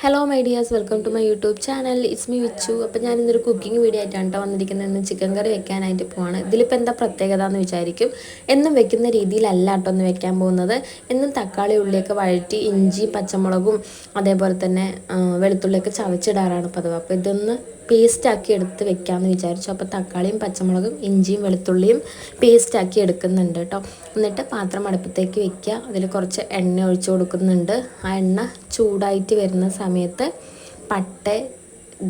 Hello my dears, welcome to my YouTube channel. It's me Vichu. അപ്പോൾ ഞാൻ ഇന്നൊരു cooking video ആയിട്ടാണ് കേട്ടോ വന്നിരിക്കുന്നത്. ഇന്ന് ചിക്കൻ കറി വെക്കാനായിട്ട് പോവാണ്. ഇതിലിപ്പോൾ എന്താ പ്രത്യേകത എന്ന് വിചാരിക്കും. എന്നും വെക്കുന്ന രീതിയിലല്ല കേട്ടോ ഒന്ന് വെക്കാൻ പോകുന്നത്. എന്നും തക്കാളി ഉള്ളിയൊക്കെ വഴറ്റി ഇഞ്ചി പച്ചമുളകും അതേപോലെ തന്നെ വെളുത്തുള്ളിയൊക്കെ ചതച്ചിടാറാണ് പതിവ്. അപ്പോൾ ഇതൊന്ന് പേസ്റ്റാക്കി എടുത്ത് വെക്കാമെന്ന് വിചാരിച്ചു. അപ്പോൾ തക്കാളിയും പച്ചമുളകും ഇഞ്ചിയും വെളുത്തുള്ളിയും പേസ്റ്റാക്കി എടുക്കുന്നുണ്ട് കേട്ടോ. എന്നിട്ട് പാത്രം അടുപ്പത്തേക്ക് വെക്കുക. അതിൽ കുറച്ച് എണ്ണ ഒഴിച്ച് കൊടുക്കുന്നുണ്ട്. ആ എണ്ണ ചൂടായിട്ട് വരുന്ന സമയത്ത് പട്ട,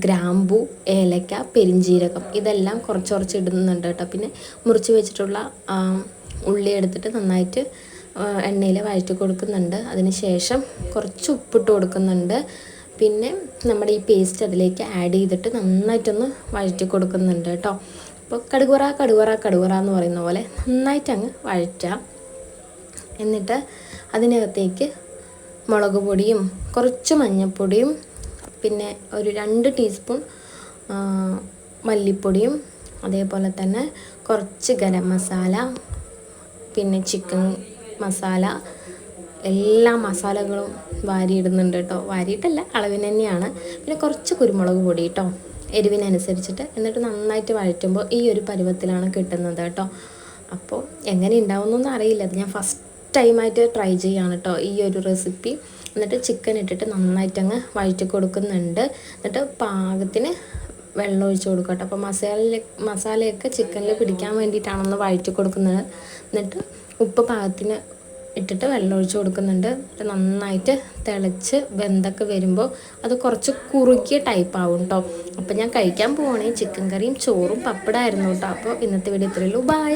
ഗ്രാമ്പു, ഏലക്ക, പെരിഞ്ജീരകം ഇതെല്ലാം കുറച്ച് കുറച്ച് ഇടുന്നുണ്ട് കേട്ടോ. പിന്നെ മുറിച്ച് വെച്ചിട്ടുള്ള ഉള്ളി എടുത്തിട്ട് നന്നായിട്ട് എണ്ണയിൽ വഴറ്റി കൊടുക്കുന്നുണ്ട്. അതിന് ശേഷം കുറച്ച് ഉപ്പിട്ട് കൊടുക്കുന്നുണ്ട്. പിന്നെ നമ്മുടെ ഈ പേസ്റ്റ് അതിലേക്ക് ആഡ് ചെയ്തിട്ട് നന്നായിട്ടൊന്ന് വഴറ്റി കൊടുക്കുന്നുണ്ട് കേട്ടോ. അപ്പോൾ കടുവറ എന്ന് പറയുന്ന പോലെ നന്നായിട്ട് അങ്ങ് വഴറ്റുക. എന്നിട്ട് അതിനകത്തേക്ക് മുളക് പൊടിയും കുറച്ച് മഞ്ഞൾപ്പൊടിയും പിന്നെ ഒരു 2 ടീസ്പൂൺ മല്ലിപ്പൊടിയും അതേപോലെ തന്നെ കുറച്ച് ഗരം മസാല, പിന്നെ ചിക്കൻ മസാല, എല്ലാ മസാലകളും വാരിയിടുന്നുണ്ട് കേട്ടോ. വാരിയിട്ടല്ല, അളവിന് തന്നെയാണ്. പിന്നെ കുറച്ച് കുരുമുളക് പൊടി കേട്ടോ, എരിവിനനുസരിച്ചിട്ട്. എന്നിട്ട് നന്നായിട്ട് വഴറ്റുമ്പോൾ ഈ ഒരു പരുവത്തിലാണ് കിട്ടുന്നത് കേട്ടോ. അപ്പോൾ എങ്ങനെ ഉണ്ടാവുമെന്നൊന്നും അറിയില്ല. അത് ഞാൻ ഫസ്റ്റ് ടൈമായിട്ട് ട്രൈ ചെയ്യാണ് കേട്ടോ ഈ ഒരു റെസിപ്പി. എന്നിട്ട് ചിക്കൻ ഇട്ടിട്ട് നന്നായിട്ട് അങ്ങ് വഴറ്റി കൊടുക്കുന്നുണ്ട്. എന്നിട്ട് പാകത്തിന് വെള്ളം ഒഴിച്ച് കൊടുക്കുക കേട്ടോ. അപ്പോൾ മസാലയൊക്കെ ചിക്കനിൽ പിടിക്കാൻ വേണ്ടിയിട്ടാണൊന്ന് വഴറ്റി കൊടുക്കുന്നത്. എന്നിട്ട് ഉപ്പ് പാകത്തിന് ഇട്ടിട്ട് വെള്ളം ഒഴിച്ച് കൊടുക്കുന്നുണ്ട്. നന്നായിട്ട് തിളച്ച് വെന്തൊക്കെ വരുമ്പോൾ അത് കുറച്ച് കുറുകിയ ടൈപ്പ് ആവും കേട്ടോ. അപ്പോൾ ഞാൻ കഴിക്കാൻ പോവുകയാണെങ്കിൽ ചിക്കൻ കറിയും ചോറും പപ്പടമായിരുന്നു കേട്ടോ. അപ്പോൾ ഇന്നത്തെ വീഡിയോ ഇത്രയേ ഉള്ളൂ. ബൈ.